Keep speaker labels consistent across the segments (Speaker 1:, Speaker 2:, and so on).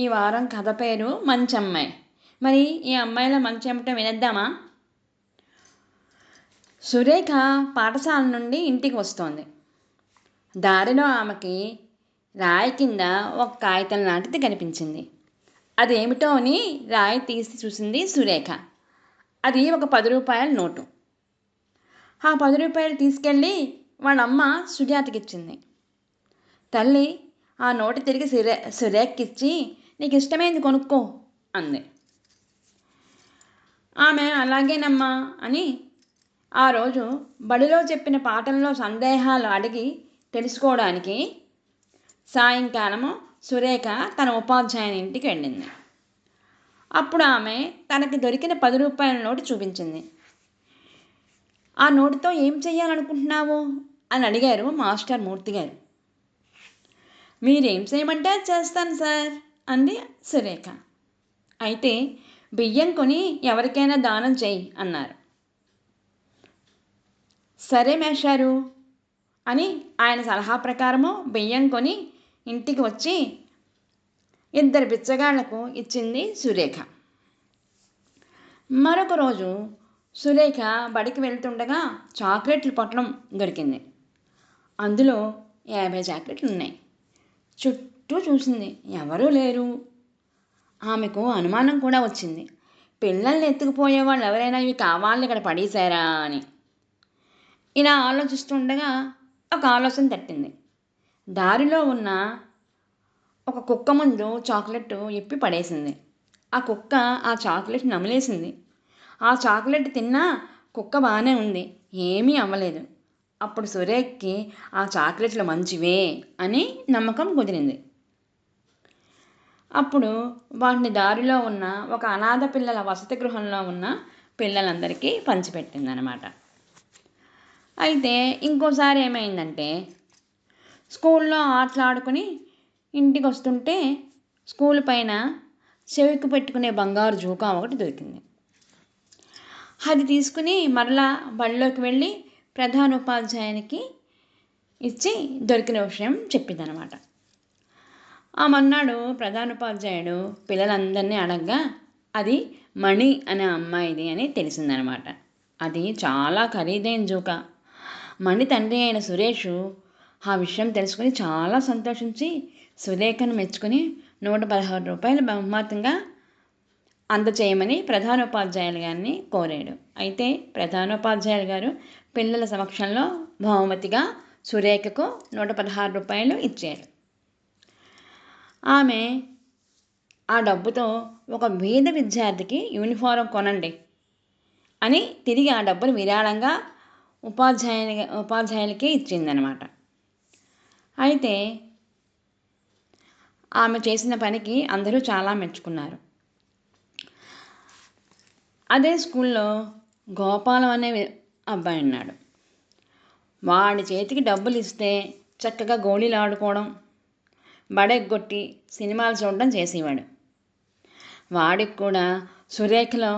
Speaker 1: ఈ వారం కథ పేరు మంచి అమ్మాయి. మరి ఈ అమ్మాయిల మంచి ఏమిటో వినేద్దామా? సురేఖ పాఠశాల నుండి ఇంటికి వస్తోంది. దారిలో ఆమెకి రాయి కింద ఒక కాగితం లాంటిది కనిపించింది. అదేమిటో అని రాయి తీసి చూసింది సురేఖ. అది ఒక 10 రూపాయల నోటు. ఆ 10 రూపాయలు తీసుకెళ్ళి వాళ్ళమ్మ సుజాతకి ఇచ్చింది. తల్లి ఆ నోటు తిరిగి సురేఖకిచ్చి నీకు ఇష్టమైంది కొనుక్కో అంది. ఆమె అలాగేనమ్మా అని ఆ రోజు బడిలో చెప్పిన పాఠంలో సందేహాలు అడిగి తెలుసుకోవడానికి సాయంకాలము సురేఖ తన ఉపాధ్యాయుని ఇంటికి వెళ్ళింది. అప్పుడు ఆమె తనకి దొరికిన 10 రూపాయల నోటు చూపించింది. ఆ నోటుతో ఏం చెయ్యాలనుకుంటున్నావు అని అడిగారు మాస్టర్ మూర్తి గారు. మీరేం చేయమంటే చేస్తాను సార్ అంది సురేఖ. అయితే బియ్యం కొని ఎవరికైనా దానం చేయి అన్నారు. సరే మేషారు అని ఆయన సలహా ప్రకారము బియ్యం కొని ఇంటికి వచ్చి 2 బిచ్చగాళ్లకు ఇచ్చింది సురేఖ. మరొక రోజు సురేఖ బడికి వెళ్తుండగా చాక్లెట్ల పొట్లం దొరికింది. అందులో 50 చాక్లెట్లు ఉన్నాయి. చుట్టూ చూసింది, ఎవరూ లేరు. ఆమెకు అనుమానం కూడా వచ్చింది, పిల్లల్ని ఎత్తుకుపోయే వాళ్ళు ఎవరైనా ఇవి కావాలని ఇక్కడ పడేశారా అని. ఇలా ఆలోచిస్తుండగా ఒక ఆలోచన తట్టింది. దారిలో ఉన్న ఒక కుక్క ముందు చాక్లెట్ ఇప్పి పడేసింది. ఆ కుక్క ఆ చాక్లెట్ నమిలేసింది. ఆ చాక్లెట్ తిన్నా కుక్క బాగానే ఉంది, ఏమీ అవ్వలేదు. అప్పుడు సురేఖ్కి ఆ చాక్లెట్లు మంచివే అని నమ్మకం కుదిరింది. అప్పుడు వాటిని దారిలో ఉన్న ఒక అనాథ పిల్లల వసతి గృహంలో ఉన్న పిల్లలందరికీ పంచిపెట్టిందనమాట. అయితే ఇంకోసారి ఏమైందంటే, స్కూల్లో ఆటలాడుకుని ఇంటికి వస్తుంటే స్కూల్ పైన చెవికి పెట్టుకునే బంగారు జూకా ఒకటి దొరికింది. అది తీసుకుని మరలా బడిలోకి వెళ్ళి ప్రధానోపాధ్యాయునికి ఇచ్చి దొరికిన విషయం చెప్పిందనమాట. ఆ మన్నాడు ప్రధానోపాధ్యాయుడు పిల్లలందరినీ అడగగా అది మణి అనే అమ్మాయిది అని తెలిసిందనమాట. అది చాలా ఖరీదైన జూకా. మణి తండ్రి అయిన సురేష్ ఆ విషయం తెలుసుకుని చాలా సంతోషించి సురేఖను మెచ్చుకుని 116 రూపాయలు బహుమతంగా అందచేయమని ప్రధానోపాధ్యాయులు గారిని కోరాడు. అయితే ప్రధానోపాధ్యాయులు గారు పిల్లల సమక్షంలో బహుమతిగా సురేఖకు 116 రూపాయలు ఇచ్చారు. ఆమె ఆ డబ్బుతో ఒక బీద విద్యార్థికి యూనిఫారం కొనండి అని తిరిగి ఆ డబ్బును విరాళంగా ఉపాధ్యాయులకి ఇచ్చిందనమాట. అయితే ఆమె చేసిన పనికి అందరూ చాలా మెచ్చుకున్నారు. అదే స్కూల్లో గోపాలం అనే అబ్బాయి ఉన్నాడు. వాడి చేతికి డబ్బులు ఇస్తే చక్కగా గోళీలు ఆడుకోవడం, బడెగ్గొట్టి సినిమాలు చూడడం చేసేవాడు. వాడికి కూడా సురేఖలో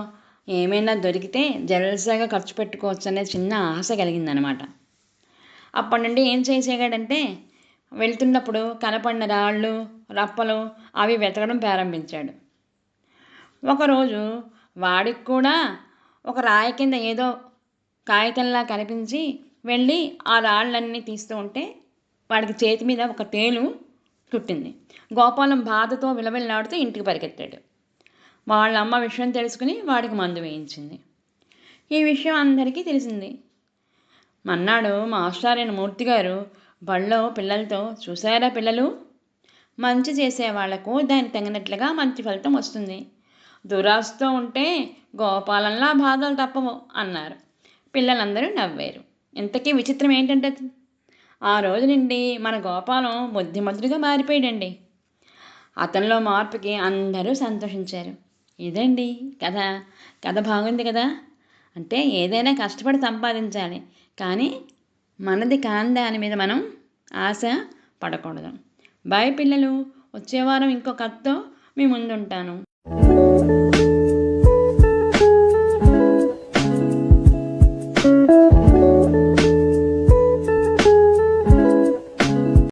Speaker 1: ఏమైనా దొరికితే జల్సాగా ఖర్చు పెట్టుకోవచ్చు అనే చిన్న ఆశ కలిగిందనమాట. అప్పటి నుండి ఏం చేసేగాడంటే, వెళ్తున్నప్పుడు కనపడిన రాళ్ళు రప్పలు అవి వెతకడం ప్రారంభించాడు. ఒకరోజు వాడికి కూడా ఒక రాయి కింద ఏదో కాగితంలా కనిపించి వెళ్ళి ఆ రాళ్ళన్నీ తీస్తూ ఉంటే వాడికి చేతి మీద ఒక తేలు చుట్టింది. గోపాలం బాధతో విలవిల్లాడుతూ ఇంటికి పరిగెత్తాడు. వాళ్ళ అమ్మ విషయం తెలుసుకుని వాడికి మందు వేయించింది. ఈ విషయం అందరికీ తెలిసింది. మన్నాడు మాస్టారైన మూర్తి గారు బళ్ళో పిల్లలతో, చూసారా పిల్లలు, మంచి చేసే వాళ్లకు దానికి తగినట్లుగా మంచి ఫలితం వస్తుంది, దురాశతో ఉంటే గోపాలంలా బాధలు తప్పవు అన్నారు. పిల్లలందరూ నవ్వారు. ఇంతకీ విచిత్రం ఏంటంటే, ఆ రోజు నుండి మన గోపాలం బుద్ధిమంతుడిగా మారిపోయాడండి. అతనిలో మార్పుకి అందరూ సంతోషించారు. ఇదండి కథ. కథ బాగుంది కదా. అంటే ఏదైనా కష్టపడి సంపాదించాలి, కానీ మనది కాని దాని మీద మనం ఆశ పడకూడదు. బాయ్ పిల్లలు, వచ్చే వారం ఇంకో కథతో మీ ముందుంటాను.